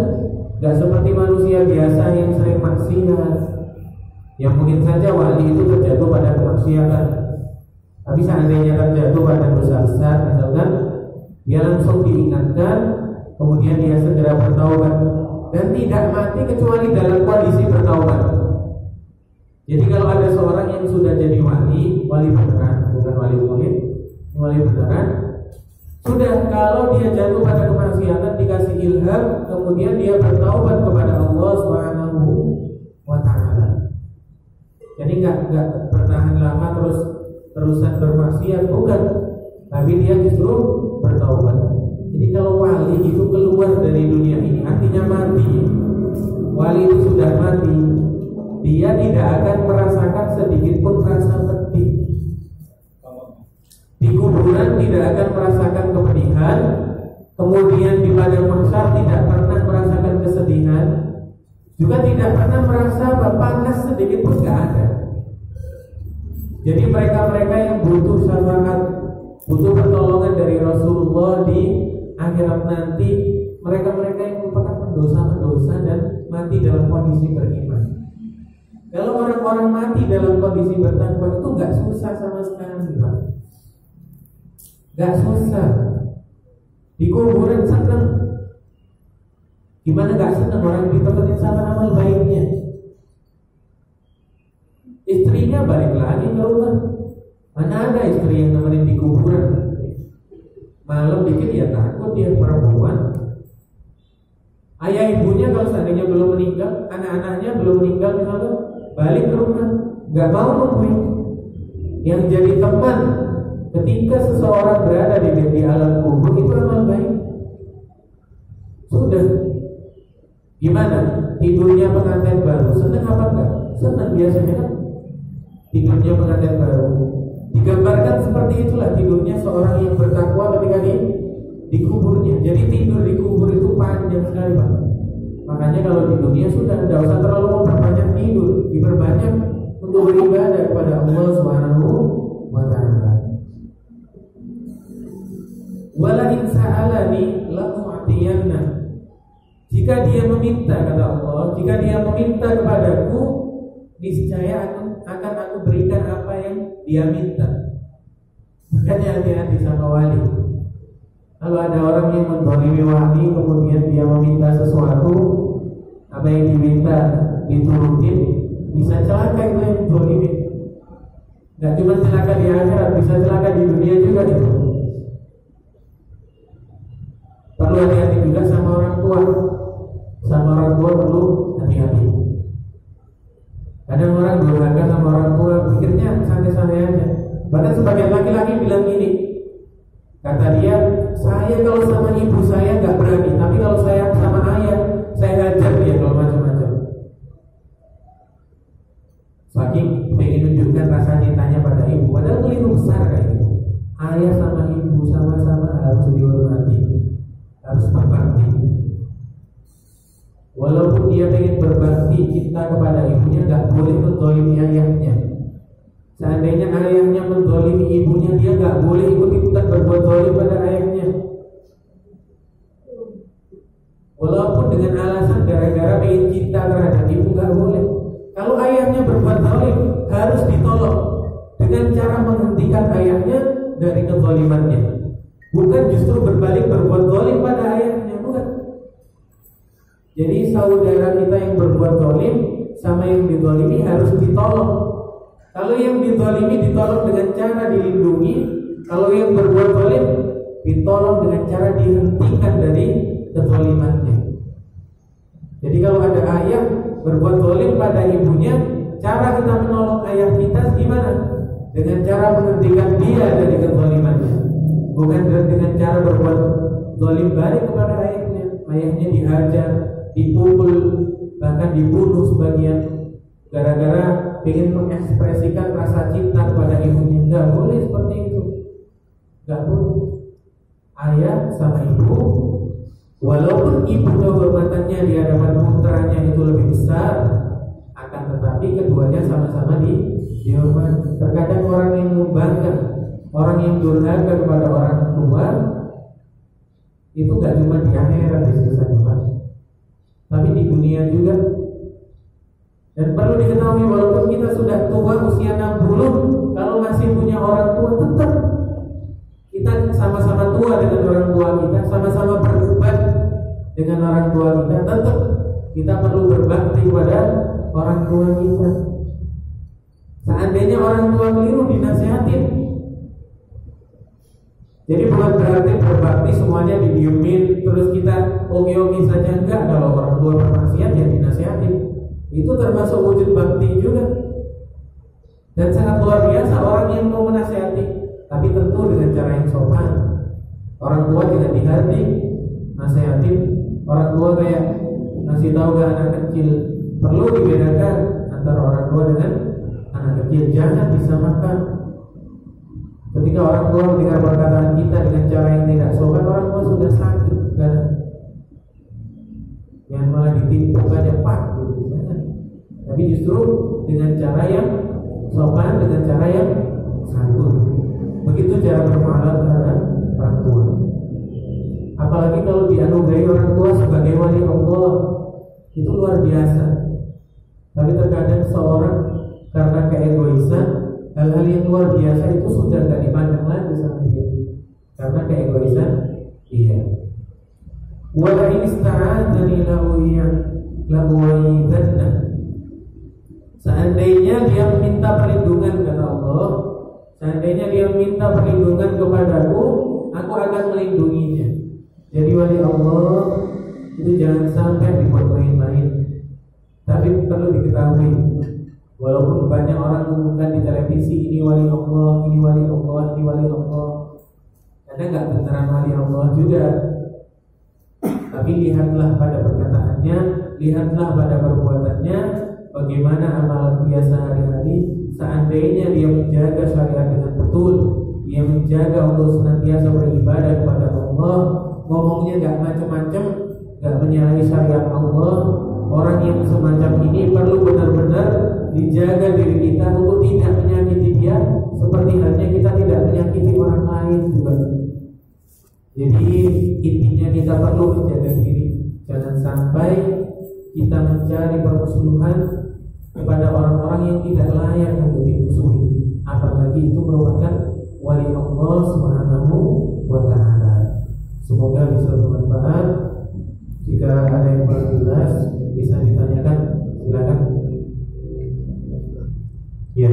enggak seperti manusia biasa yang sering maksiat. Yang mungkin saja wali itu terjatuh pada kemaksiatan. Tapi seandainya terjatuh pada dosa besar, misalkan dia langsung diingatkan, kemudian dia segera bertaubat dan tidak mati kecuali dalam kondisi bertaubat. Jadi kalau ada seorang yang sudah jadi wali beneran, bukan wali murid, wali beneran, sudah kalau dia jatuh pada kemaksiatan dikasih ilham, kemudian dia bertaubat kepada Allah Subhanahu wa taala. Jadi enggak bertahan lama terusan bermaksiat, bukan, tapi dia justru bertaubat. Jadi kalau wali itu keluar dari dunia ini artinya mati. Wali itu sudah mati, dia tidak akan merasakan sedikit pun rasa pedih. Di kuburan tidak akan merasakan kepedihan, kemudian di padang mahsyar tidak pernah merasakan kesedihan, juga tidak pernah merasa panas sedikit pun tidak ada. Jadi mereka-mereka yang butuh syafaat, butuh pertolongan dari Rasulullah di akhirat nanti, mereka-mereka yang merupakan pendosa-pendosa dan mati dalam kondisi beriman. Kalau orang-orang mati dalam kondisi bertakwa itu nggak susah sama sekali, Pak. Nggak susah. Di kuburan senang. Gimana nggak senang orang ditemenin sama amal baiknya? Istrinya balik lagi ke rumah. Mana ada istri yang nemenin di kuburan? Malam dikit ya takut dia perempuan. Ayah ibunya kalau seandainya belum meninggal, anak-anaknya belum meninggal misalnya, balik ke rumah, nggak mau nungguin. Yang jadi teman ketika seseorang berada di alam kubur itu amal baik. Sudah. Gimana? Tidurnya pengantin baru, senang apa enggak? Senang biasanya kan? Tidurnya pengantin baru. Digambarkan seperti itulah tidurnya seorang yang bertakwa ketika di kuburnya. Jadi tidur di kubur itu panjang sekali, Pak. Makanya kalau di dunia sudah tidak usah terlalu memperbanyak tidur, diperbanyak untuk beribadah kepada Allah Subhanahu wa taala. Wala in sa'alani la u'tiyanna. Jika dia meminta, kata Allah, jika dia meminta kepadaku, niscaya akan aku berikan apa yang dia minta. Makanya hati-hati sama wali. Kalau ada orang yang menzalimi wali, kemudian dia meminta sesuatu, apa yang diminta diturutin, bisa celaka itu yang zalimin. Gak cuma celaka di akhirat, bisa celaka di dunia juga itu. Perlu hati-hati juga sama orang tua. Sama orang tua perlu hati-hati. Kadang orang durhaka sama orang tua, pikirnya santai-santai aja. Bahkan sebagian laki-laki bilang gini, kata dia, saya kalau sama ibu saya nggak berani, tapi kalau saya sama ayah, saya hajar dia kalau macam-macam. Saking pengen menunjukkan rasa cintanya pada ibu, padahal keliru besar kayak gitu. Ayah sama ibu sama-sama harus dihormati, harus berbakti. Walaupun dia ingin berbakti cinta kepada ibunya, nggak boleh menzalimi ayahnya. Seandainya ayahnya menzalimi ibunya, dia nggak boleh ikut-ikutan berbuat zalim pada ayahnya. Walaupun dengan alasan gara-gara ingin cinta terhadap ibu, nggak boleh. Kalau ayahnya berbuat zalim, harus ditolong dengan cara menghentikan ayahnya dari kezalimannya. Bukan justru berbalik berbuat zalim pada ayahnya, bukan. Jadi saudara kita yang berbuat zalim sama yang dizalimi harus ditolong. Kalau yang dizalimi ditolong dengan cara dilindungi, Kalau yang berbuat zalim ditolong dengan cara dihentikan dari kezalimannya. Jadi kalau ada ayah berbuat zalim pada ibunya, cara kita menolong ayah kita gimana? Dengan cara menghentikan dia dari kezalimannya, bukan dengan cara berbuat zalim balik kepada ayahnya. Ayahnya dihajar, dipukul, bahkan dibunuh sebagian gara-gara ingin mengekspresikan rasa cinta kepada ibunya. Nggak boleh seperti itu. Nggak boleh. Ayah sama ibu, walaupun ibu kehebatannya di hadapan putranya itu lebih besar, akan tetapi keduanya sama-sama dihormati. Terkadang orang yang membangkang, orang yang durhaka kepada orang tua, itu gak cuma di akhirat disiksa juga, tapi di dunia juga. Dan perlu diketahui, walaupun kita sudah tua usia 60, kalau masih punya orang tua, tetap kita sama-sama tua dengan orang tua kita, sama-sama berubah dengan orang tua kita, tetap kita perlu berbakti kepada orang tua kita. Seandainya orang tua keliru, dinasihatin. Jadi bukan berarti berbakti semuanya didiemin terus kita oke-oke saja, enggak. Kalau orang tua bermaksiat ya dinasihatin. Itu termasuk wujud bakti juga. Dan sangat luar biasa orang yang mau menasihati, tapi tentu dengan cara yang sopan. Orang tua jangan dihardik, nasihatin. Orang tua kayak ngasih tahu ke anak kecil. Perlu dibedakan antara orang tua dengan anak kecil, jangan disamakan. Ketika orang tua mendengar perkataan kita dengan cara yang tidak sopan, orang tua sudah sakit kan? Yang malah ditimpuk aja pak gitu, jangan. Tapi justru dengan cara yang sopan, dengan cara yang santun. Begitu cara bermuamalah terhadap orang tua. Apalagi kalau dianugerahi orang tua sebagai wali Allah, itu luar biasa. Tapi terkadang seorang karena keegoisan, hal-hal yang luar biasa itu sudah tidak dipandang lagi sama dia, karena keegoisan dia. Wa in ista'adzani lahuwaidanna. Seandainya dia meminta perlindungan kata Allah, seandainya dia meminta perlindungan kepadaku, aku akan melindunginya. Jadi wali Allah itu jangan sampai dibuat main-main. Tapi perlu diketahui, walaupun banyak orang mengumumkan di televisi ini wali Allah, ini wali Allah, ini wali Allah, karena nggak beneran wali Allah juga. Tapi lihatlah pada perkataannya, lihatlah pada perbuatannya, bagaimana amalan dia sehari-hari. Seandainya dia menjaga syariat dengan betul, dia menjaga untuk senantiasa beribadah kepada Allah, ngomongnya nggak macam-macam, nggak menyalahi syariat Allah. Orang yang semacam ini perlu benar-benar dijaga diri kita untuk tidak menyakiti dia, seperti halnya kita tidak menyakiti orang lain juga. Jadi intinya kita perlu menjaga diri, jangan sampai kita mencari permusuhan kepada orang-orang yang tidak layak untuk dimusuhi, apalagi itu merupakan wali Allah Subhanahu wa Ta'ala. Semoga bisa bermanfaat. Jika ada yang belum jelas bisa ditanyakan, silakan. Ya.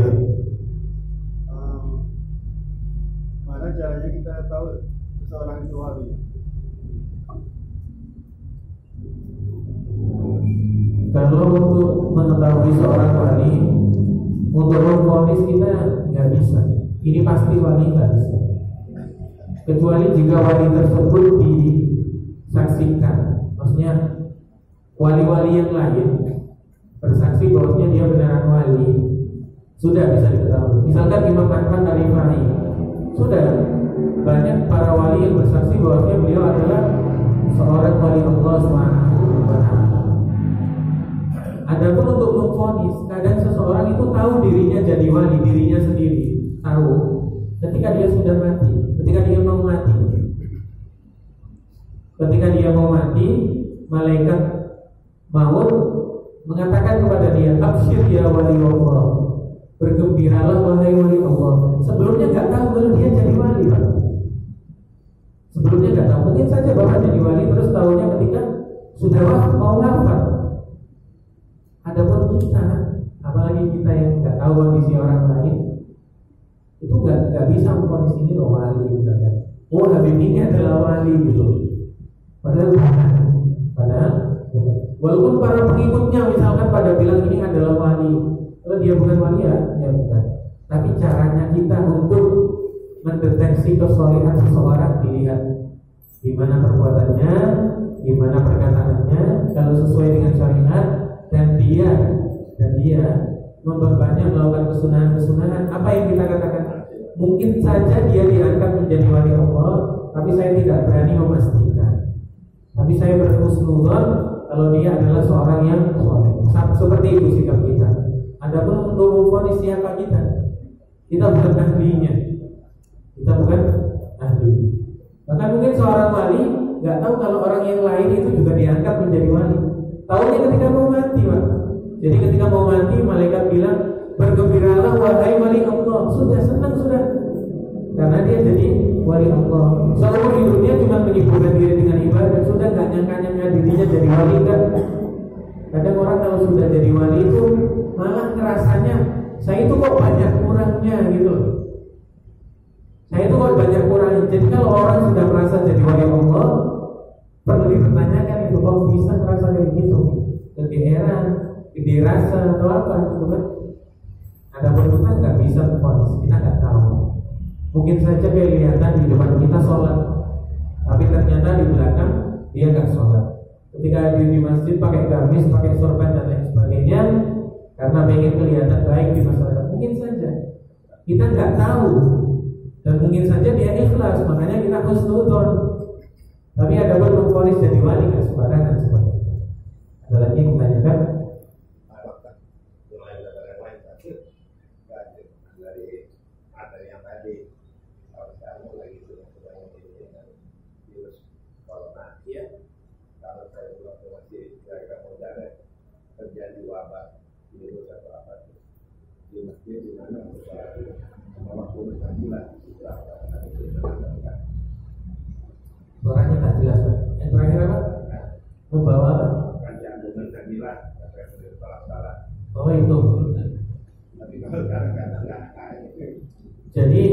Mana caranya kita tahu seseorang itu wali? Kalau untuk mengetahui seorang wali, untuk memvonis kita nggak bisa. Ini pasti wali nggak bisa. Kecuali jika wali tersebut disaksikan, maksudnya wali-wali yang lain bersaksi bahwasanya dia beneran wali, sudah bisa diketahui. Misalkan Imam Ahmad Al-Rifai, sudah banyak para wali yang bersaksi bahwasanya beliau adalah seorang wali Allah Subhanahu wa Ta'ala. Adapun untuk memvonis, kadang seseorang itu tahu dirinya jadi wali, dirinya sendiri tahu ketika dia sudah mati, ketika dia mau mati. Ketika dia mau mati, malaikat maut mengatakan kepada dia, "Absyir ya wali Allah." Bergembiralah wahai wali Allah. Sebelumnya nggak tahu kalau dia jadi wali, Pak. Sebelumnya nggak tahu, mungkin saja bapak jadi wali terus tahunya ketika sudah mau wafat. Adapun kita, apalagi kita yang nggak tahu kondisi orang lain, itu nggak bisa memvonis ini loh wali misalkan. Oh Habib ini adalah wali gitu. Padahal walaupun para pengikutnya misalkan pada bilang ini adalah wali, kalau dia bukan wali ya bukan. Tapi caranya kita untuk mendeteksi kesolehan seseorang dilihat gimana perbuatannya, gimana perkataannya, kalau sesuai dengan syariat dan dia memperbanyak melakukan kesunahan-kesunahan. Apa yang kita katakan? Mungkin saja dia diangkat menjadi wali Allah, tapi saya tidak berani memastikan. Tapi saya berhusnudzon kalau dia adalah seorang yang soleh. Seperti itu sikap kita. Adapun untuk memvonis siapa kita bukan ahlinya. Kita bukan ahli. Bahkan mungkin seorang wali nggak tahu kalau orang yang lain itu juga diangkat menjadi wali. Tahunya ketika mau mati, Pak. Jadi ketika mau mati, malaikat bilang, bergembiralah wahai wali Allah. Sudah senang sudah. Karena dia jadi wali Allah. Seumur hidupnya cuma menyibukkan diri dengan ibadah, sudah nggak nyangka-nyangka dirinya jadi wali enggak. Kadang orang kalau sudah jadi wali itu malah ngerasanya saya itu kok banyak kurangnya gitu. Saya itu kok banyak kurangnya. Jadi kalau orang sudah merasa jadi wali Allah, perlu dipertanyakan itu kok bisa merasa kayak gitu. Kegeeran, dirasa atau apa gitu kan. Adapun kita nggak bisa memvonis, kita nggak tahu. Mungkin saja kelihatan di depan kita sholat, tapi ternyata di belakang dia nggak sholat. Ketika di masjid pakai gamis, pakai sorban dan lain sebagainya, karena pengen kelihatan baik di masyarakat. Mungkin saja kita nggak tahu, dan mungkin saja dia ikhlas, makanya kita husnudzon. Tapi ada pun memvonis jadi wali nggak sembarangan seperti itu. Ada lagi yang ditanyakan? Terjadi wabah virus atau apa di masjid di mana waktu tahlilan suaranya tak jelas. Yang terakhir apa? Membawa bacaan dengan tahlilan dari salah. Oh itu. Tapi kalau kadang-kadang nggak. Jadi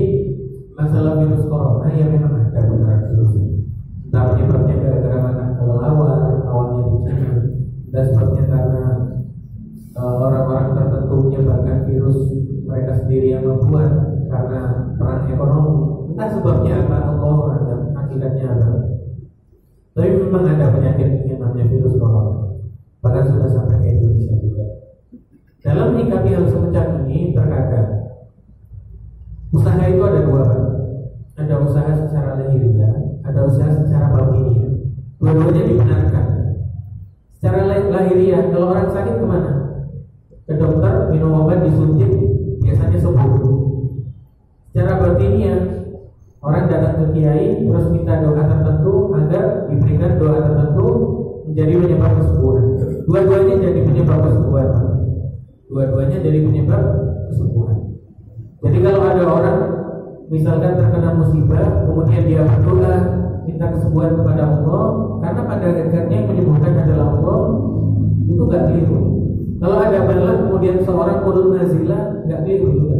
masalah virus corona ya memang ada benar virus ini. Entah penyebabnya gara-gara makan kelelawar awalnya di China, dan sebabnya karena orang-orang tertentu menyebarkan virus mereka sendiri yang membuat karena perang ekonomi. Entah sebabnya apa, Allah dan akibatnya apa. Tapi memang ada penyakit yang namanya virus corona. Bahkan sudah sampai ke Indonesia juga. Dalam menyikapi hal semacam ini terkadang usaha itu ada dua, Pak. Ada usaha secara lahiriah, ada usaha secara batiniah. Dua-duanya dibenarkan. Secara lahiriah, kalau orang sakit kemana? Ke dokter, minum obat, disuntik, biasanya sembuh. Secara batiniah, orang datang ke kiai terus minta doa tertentu agar diberikan doa tertentu menjadi penyebab kesembuhan. Dua-duanya jadi penyebab kesembuhan. Dua-duanya jadi penyebab kesembuhan. Jadi kalau ada orang misalkan terkena musibah, kemudian dia berdoa minta kesembuhan kepada Allah, karena pada akhirnya yang menyembuhkan adalah Allah, itu nggak keliru. Kalau ada bala kemudian seorang qunut nazilah, nggak keliru juga.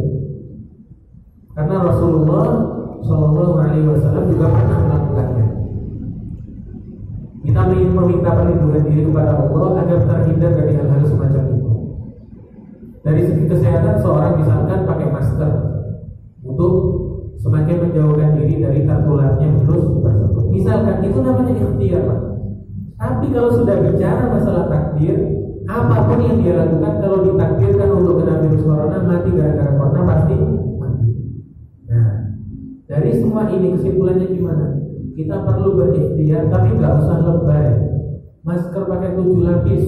Karena Rasulullah SAW juga pernah melakukannya. Kita meminta perlindungan diri kepada Allah agar terhindar dari hal-hal semacam itu. Dari segi kesehatan, seorang misalkan pakai masker untuk semakin menjauhkan diri dari tertularnya virus tersebut. Misalkan itu namanya ikhtiar, Pak. Tapi kalau sudah bicara masalah takdir, apapun yang dia lakukan kalau ditakdirkan untuk kena virus corona, mati gara-gara corona pasti mati. Nah, dari semua ini kesimpulannya gimana? Kita perlu berikhtiar, tapi nggak usah lebay. Masker pakai 7 lapis,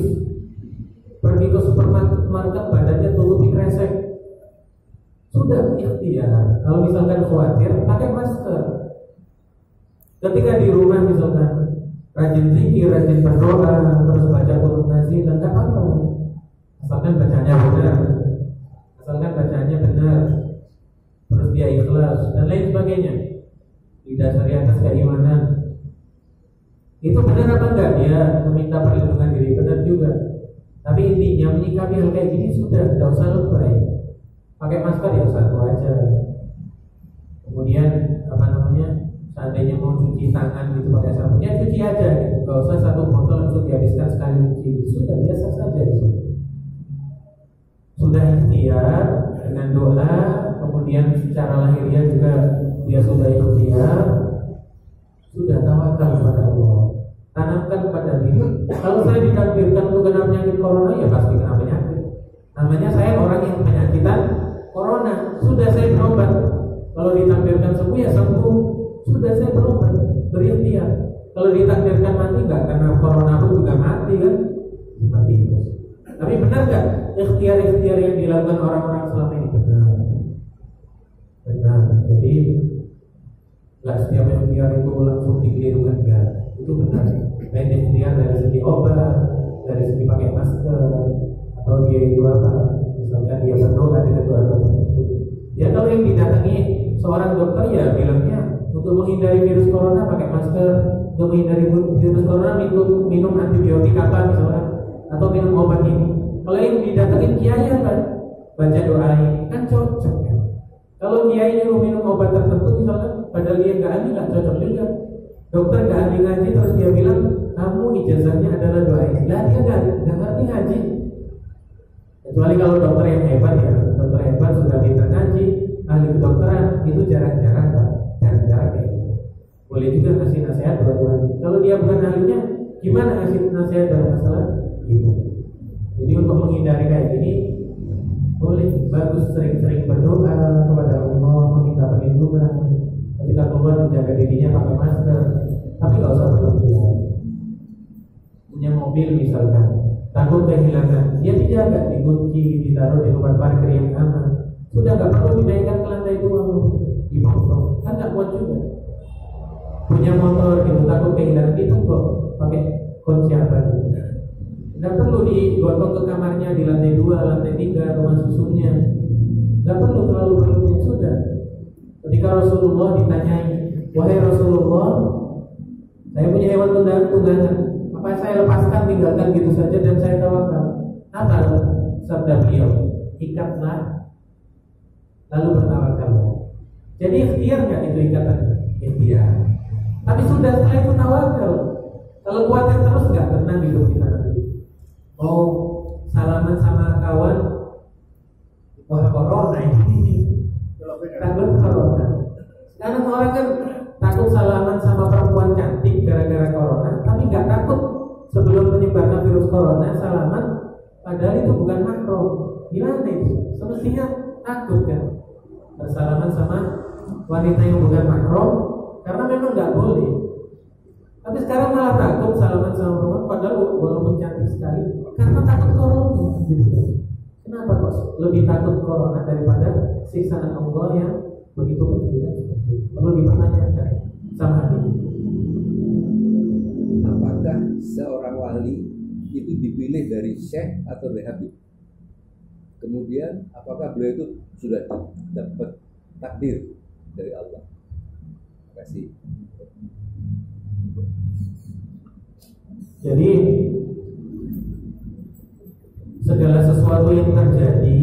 pergi ke supermarket badannya tutupi kresek. Sudah ikhtiar. Kalau misalkan khawatir, pakai masker. Ketika di rumah misalkan rajin zikir, rajin berdoa, terus baca qunut nazilah, enggak apa-apa. Asalkan bacanya benar. Terus dia ikhlas dan lain sebagainya. Didasari atas keimanan. Itu benar apa enggak? Dia meminta perlindungan diri, benar juga. Tapi intinya menyikapi hal kayak gini sudah, tidak usah lebay. Pakai masker ya satu aja. Kemudian seandainya mau cuci tangan gitu pakai sabun, ya cuci aja gitu. Gak usah satu botol langsung dihabiskan sekali cuci. Sudah biasa saja gitu. Sudah ikhtiar dengan doa, kemudian secara lahiriah juga dia sudah ikhtiar, sudah tawakal kepada Allah. Tanamkan pada diri. Kalau saya ditakdirkan untuk kena penyakit corona, ya pasti kena penyakit. Namanya saya orang yang penyakitan corona. Sudah saya berobat. Kalau ditakdirkan sembuh ya sembuh. Sudah saya berobat, berikhtiar. Kalau ditakdirkan mati nggak karena corona pun juga mati kan? Seperti itu. Tapi benar nggak ikhtiar-ikhtiar yang dilakukan orang-orang selama ini? Benar. Jadi nggak setiap ikhtiar itu langsung dikelirukan, enggak. Itu benar. Baik ikhtiar dari segi obat, dari segi pakai masker, atau dia itu apa? Misalkan dia berdoa dengan doa tertentu. Ya kalau yang didatangi seorang dokter ya bilangnya untuk menghindari virus corona pakai masker, untuk menghindari virus corona minum antibiotik apa misalnya, atau minum obat ini. Kalau yang didatengin kiai kan baca doa ini kan cocok ya. Kalau kiai nyuruh minum obat tertentu misalnya, padahal dia nggak ahli, nggak cocok juga. Dokter nggak ahli ngaji terus dia bilang kamu ijazahnya adalah doa ini. Lah dia nggak ngerti ngaji. Kecuali kalau dokter yang hebat ya, dokter hebat sudah pintar ngaji, ahli kedokteran itu jarang-jarang Pak. Jarang-jarang kayak gitu. Boleh juga ngasih nasihat buat kalau dia bukan ahlinya, gimana ngasih nasihat dalam masalah itu? Jadi untuk menghindari kayak gini, boleh bagus sering-sering berdoa kepada Allah, meminta perlindungan. Ketika keluar menjaga dirinya pakai masker, tapi nggak usah berlebihan. Punya mobil misalkan, takut kehilangan, dia dijaga, dikunci, ditaruh di tempat parkir yang aman. Sudah nggak perlu dinaikkan ke lantai 2, dipotong, kan nggak kuat juga. Punya motor, itu takut kehilangan, itu kok pakai kunci apa? Nggak perlu digotong ke kamarnya di lantai 2, lantai 3, rumah susunnya. Nggak perlu terlalu berlebihan sudah. Ketika Rasulullah ditanyai, wahai Rasulullah, saya punya hewan tunggangan, apa saya lepaskan tinggalkan gitu saja dan saya tawakal? Apa sabda beliau? Ikatlah, lalu bertawakal. Jadi ikhtiar nggak itu ikatannya? Ikhtiar. Tapi sudah setelah itu tawakal. Kalau khawatir terus nggak tenang hidup kita nanti. Mau salaman sama kawan, wah corona ini, takut corona. Sekarang orang kan takut salaman sama perempuan cantik gara-gara corona, tapi nggak takut sebelum menyebarkan virus corona salaman, padahal itu bukan mahram. Gimana itu? Semestinya takut kan bersalaman sama wanita yang bukan mahram, karena memang nggak boleh. Tapi sekarang malah takut salaman sama perempuan, padahal walaupun cantik sekali, karena takut corona. Kenapa kok lebih takut corona daripada siksaan Allah yang begitu berbeda? Perlu dipertanyakan sama hati. Apakah seorang wali itu dipilih dari syekh atau dari habib? Kemudian apakah beliau itu sudah dapat takdir dari Allah? Terima kasih. Jadi segala sesuatu yang terjadi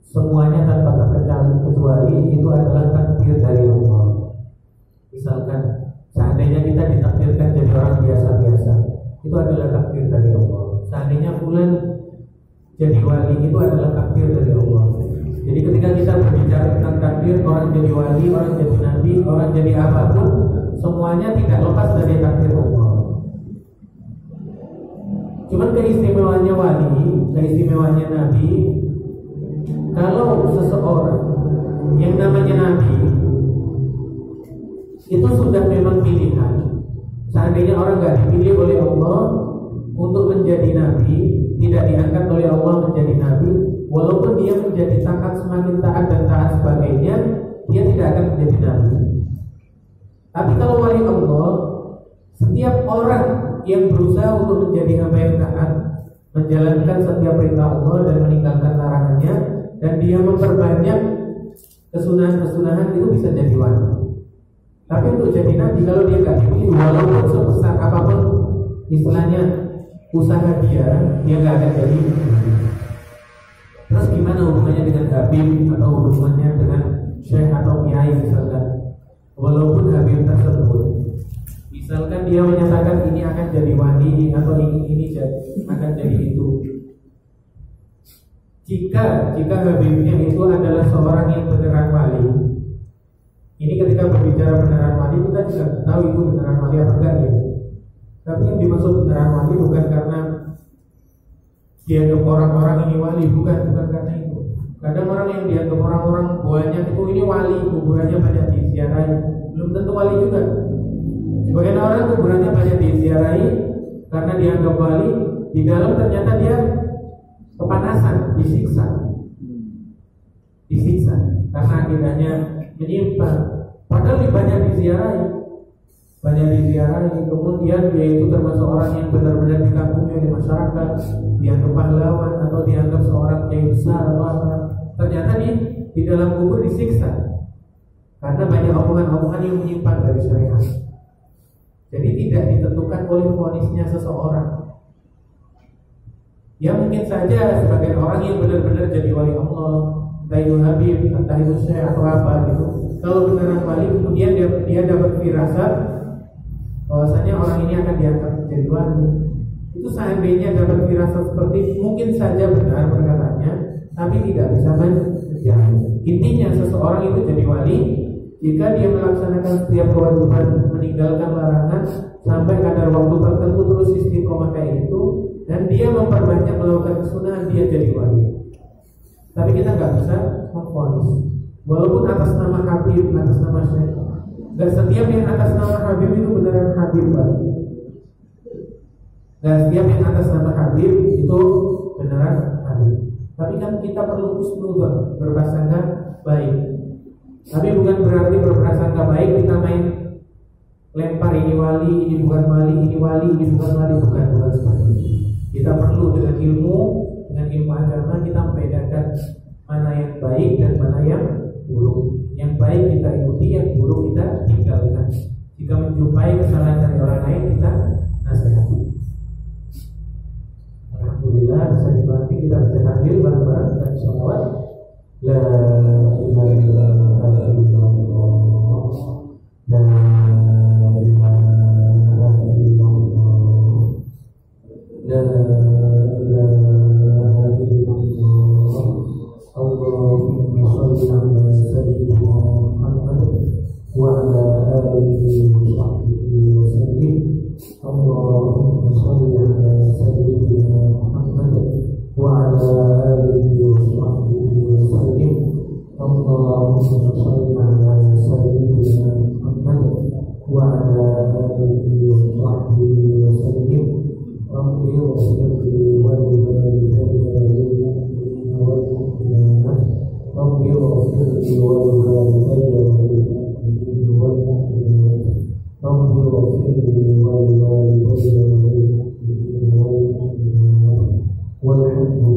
semuanya tanpa terkecuali itu adalah takdir dari Allah. Misalkan seandainya kita ditakdirkan jadi orang biasa-biasa, itu adalah takdir dari Allah. Seandainya fulan jadi wali, itu adalah takdir dari Allah. Jadi ketika kita berbicara tentang takdir, orang jadi wali, orang jadi nabi, orang jadi apapun, semuanya tidak lepas dari takdir Allah. Cuman keistimewaannya wali, keistimewaannya nabi, kalau seseorang yang namanya nabi itu sudah memang pilihan. Seandainya orang nggak dipilih oleh Allah untuk menjadi nabi, tidak diangkat oleh Allah menjadi nabi, walaupun dia menjadi semakin taat dan taat sebagainya, dia tidak akan menjadi nabi. Tapi kalau wali Allah, setiap orang yang berusaha untuk menjadi hamba yang taat, menjalankan setiap perintah Allah dan meninggalkan larangannya, dan dia memperbanyak kesunahan-kesunahan, itu bisa jadi wali. Tapi untuk jadi nabi, kalau dia nggak dipilih, walaupun sebesar apapun istilahnya usaha dia nggak akan jadi. Terus gimana hubungannya dengan habib atau hubungannya dengan syekh atau kiai misalkan, walaupun Habib tersebut misalkan dia menyatakan ini akan jadi wali atau ini akan jadi itu, jika Habibnya itu adalah seorang yang beneran wali, ini ketika berbicara beneran wali kita juga tahu itu beneran wali apa enggak ya. Tapi yang dimaksud beneran wali bukan karena dianggap orang-orang ini wali, bukan karena itu. Kadang orang yang dianggap orang-orang banyak itu ini wali, kuburannya banyak diziarahi, belum tentu wali juga. Sebagian orang kuburannya banyak diziarahi karena dianggap wali, di dalam ternyata dia kepanasan, disiksa karena akidahnya menyimpang. Padahal banyak diziarahi, kemudian dia itu termasuk orang yang benar-benar dikagumi oleh masyarakat, dianggap pahlawan atau dianggap seorang yang besar atau apa. Ternyata di dalam kubur disiksa karena banyak omongan-omongan yang menyimpang dari syariat. Jadi tidak ditentukan oleh vonisnya seseorang. Ya mungkin saja sebagian orang yang benar-benar jadi wali Allah, entah itu Habib, entah itu syekh atau apa gitu, kalau beneran wali kemudian dia dapat firasat bahwasanya orang ini akan diangkat menjadi wali, itu seandainya dapat firasat seperti mungkin saja benar perkataannya, tapi tidak bisa menjamin. Intinya seseorang itu jadi wali jika dia melaksanakan setiap kewajiban, meninggalkan larangan sampai kadar waktu tertentu, terus istiqomah kayak itu, dan dia memperbanyak melakukan kesunahan, dia jadi wali. Tapi kita nggak bisa memvonis, walaupun atas nama Habib, atas nama syekh. Gak setiap yang atas nama Habib itu beneran Habib, Pak. Gak setiap yang atas nama Habib itu beneran Habib. Tapi kan kita perlu husnuzon, berprasangka baik. Tapi bukan berarti berprasangka baik kita main lempar ini wali, ini bukan wali, ini wali, ini bukan wali, bukan seperti itu. Kita perlu dengan ilmu agama kita membedakan mana yang baik dan mana yang buruk. Yang baik kita ikuti, yang buruk kita tinggalkan. Jika menjumpai kesalahan dari orang lain kita nasihati. Alhamdulillah bisa dibantu, kita baca tahlil bareng-bareng dan sholawat. La ilaha illallah, la ilaha illallah, la ilaha illallah. Allahumma shalli ala sayyidina Muhammad wa ala alihi wa sahbihi wa sallim. Allahumma shalli ala sayyidina Muhammad wa ala alihi wa sahbihi wa sallim. Allahumma shalli ala sayyidina Muhammad wa ala alihi wa sahbihi wa sallim. Rabbi ighfirli wa li walidayya wal mu'minat. Rabbi ighfirli wa li walidayya wal mu'minat. Rabbi ighfirli wa li walidayya wal mu'minat. Walhamdulillah.